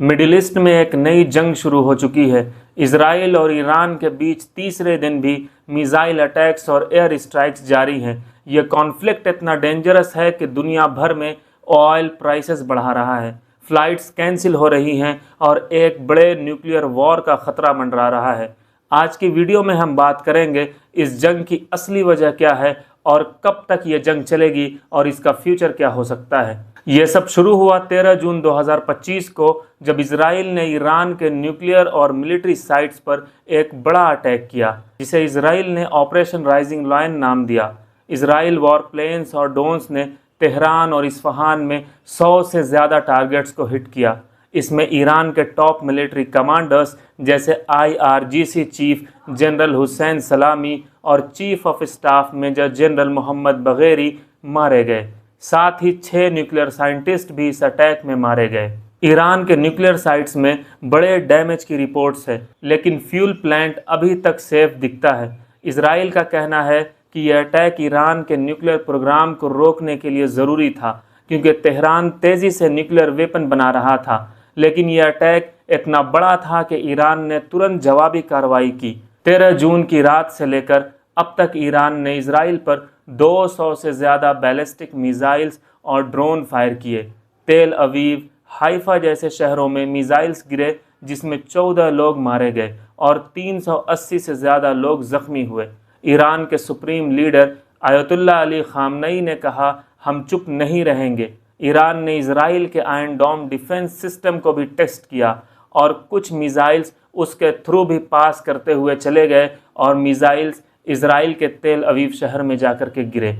Middle east में एक नई जंग शुरू हो चुकी है। इजराइल और ईरान के बीच तीसरे दिन भी मिसाइल अटैक्स और एयर स्ट्राइक्स जारी हैं। ये कॉन्फ्लिक्ट इतना डेंजरस है कि दुनिया भर में ऑयल प्राइसेस बढ़ा रहा है, फ्लाइट्स कैंसिल हो रही हैं और एक बड़े न्यूक्लियर वॉर का खतरा मंडरा रहा है। आज की वीडियो में हम बात करेंगे इस जंग की असली वजह क्या है और कब तक ये जंग चलेगी और इसका फ्यूचर क्या हो सकता है। ये सब शुरू हुआ 13 जून 2025 को, जब इजराइल ने ईरान के न्यूक्लियर और मिलिट्री साइट्स पर एक बड़ा अटैक किया, जिसे इजराइल ने ऑपरेशन राइजिंग लायन नाम दिया। इजराइल वॉर प्लेन्स और ड्रोन्स ने तेहरान और इस्फहान में 100 से ज़्यादा टारगेट्स को हिट किया। इसमें ईरान के टॉप मिलिट्री कमांडर्स जैसे IRGC chief general Hussein Salami और chief of staff major general Mohammad Bagheri मारे गए। साथ ही 6 न्यूक्लियर साइंटिस्ट भी इस अटैक में मारे गए। ईरान के न्यूक्लियर साइट्स में बड़े डैमेज की रिपोर्ट्स है, लेकिन फ्यूल प्लांट अभी तक सेफ दिखता है। इजराइल का कहना है कि यह अटैक ईरान के न्यूक्लियर प्रोग्राम को रोकने के लिए ज़रूरी था, क्योंकि तेहरान तेज़ी से न्यूक्लियर वेपन बना रहा था। लेकिन यह अटैक इतना बड़ा था कि ईरान ने तुरंत जवाबी कार्रवाई की। 13 जून की रात से लेकर अब तक ईरान ने इजराइल पर 200 से ज़्यादा बैलिस्टिक मिसाइल्स और ड्रोन फायर किए। तेल अवीव, हाइफा जैसे शहरों में मिसाइल्स गिरे, जिसमें 14 लोग मारे गए और 380 से ज़्यादा लोग ज़ख्मी हुए। ईरान के सुप्रीम लीडर आयतुल्लाह अली खामनई ने कहा, हम चुप नहीं रहेंगे। ईरान ने इजराइल के आयरन डोम डिफेंस सिस्टम को भी टेस्ट किया और कुछ मिसाइल्स उसके थ्रू भी पास करते हुए चले गए और मिसाइल्स इजराइल के तेल अवीव शहर में जाकर के गिरे।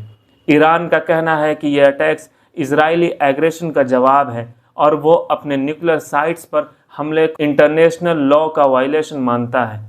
ईरान का कहना है कि यह अटैक्स इजरायली एग्रेशन का जवाब है और वो अपने न्यूक्लियर साइट्स पर हमले इंटरनेशनल लॉ का वायलेशन मानता है।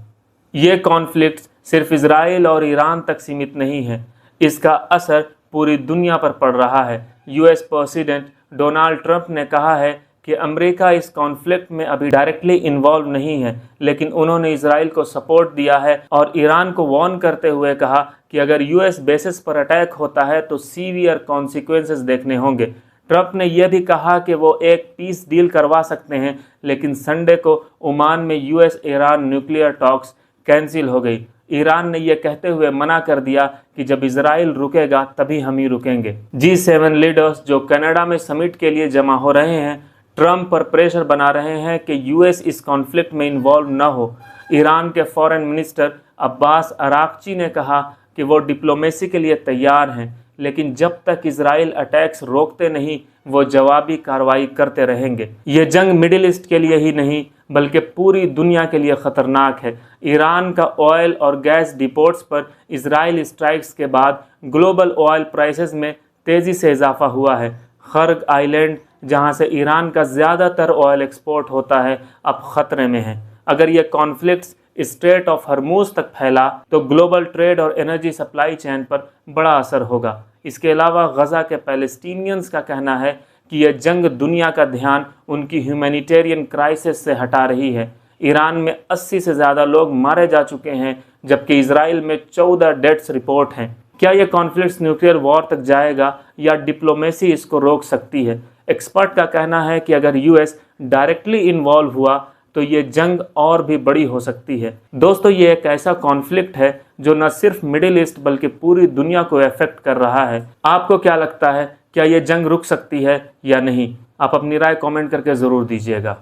ये कॉन्फ्लिक्ट सिर्फ इजराइल और ईरान तक सीमित नहीं है, इसका असर पूरी दुनिया पर पड़ रहा है। US प्रेसिडेंट डोनाल्ड ट्रंप ने कहा है कि अमेरिका इस कॉन्फ्लिक्ट में अभी डायरेक्टली इन्वॉल्व नहीं है, लेकिन उन्होंने इजराइल को सपोर्ट दिया है और ईरान को वार्न करते हुए कहा कि अगर US बेसिस पर अटैक होता है तो सीवियर कॉन्सिक्वेंसेस देखने होंगे। ट्रंप ने यह भी कहा कि वो एक पीस डील करवा सकते हैं, लेकिन संडे को ओमान में US Iran nuclear talks cancel हो गई। ईरान ने यह कहते हुए मना कर दिया कि जब इजराइल रुकेगा तभी हम ही रुकेंगे। G7 लीडर्स जो कनाडा में समिट के लिए जमा हो रहे हैं, ट्रंप पर प्रेशर बना रहे हैं कि US इस कॉन्फ्लिक्ट में इन्वॉल्व न हो। ईरान के फॉरेन मिनिस्टर अब्बास अराक्ची ने कहा कि वो डिप्लोमेसी के लिए तैयार हैं, लेकिन जब तक इजराइल अटैक्स रोकते नहीं, वो जवाबी कार्रवाई करते रहेंगे। ये जंग मिडिल ईस्ट के लिए ही नहीं बल्कि पूरी दुनिया के लिए ख़तरनाक है। ईरान का ऑयल और गैस डिपोट्स पर इजराइल स्ट्राइक्स के बाद ग्लोबल ऑयल प्राइसेस में तेज़ी से इजाफा हुआ है। खर्ग आइलैंड, जहां से ईरान का ज़्यादातर ऑयल एक्सपोर्ट होता है, अब ख़तरे में है। अगर ये कॉन्फ्लिक्ट्स स्ट्रेट ऑफ हरमूज तक फैला तो ग्लोबल ट्रेड और एनर्जी सप्लाई चेन पर बड़ा असर होगा। इसके अलावा गज़ा के पैलेस्टीनियंस का कहना है कि यह जंग दुनिया का ध्यान उनकी ह्यूमैनिटेरियन क्राइसिस से हटा रही है। ईरान में 80 से ज़्यादा लोग मारे जा चुके हैं, जबकि इजराइल में 14 डेथ्स रिपोर्ट हैं। क्या यह कॉन्फ्लिक्ट न्यूक्लियर वॉर तक जाएगा या डिप्लोमेसी इसको रोक सकती है? एक्सपर्ट का कहना है कि अगर US डायरेक्टली इन्वॉल्व हुआ तो ये जंग और भी बड़ी हो सकती है। दोस्तों, ये एक ऐसा कॉन्फ्लिक्ट है जो न सिर्फ मिडिल ईस्ट बल्कि पूरी दुनिया को अफेक्ट कर रहा है। आपको क्या लगता है, क्या ये जंग रुक सकती है या नहीं? आप अपनी राय कमेंट करके ज़रूर दीजिएगा।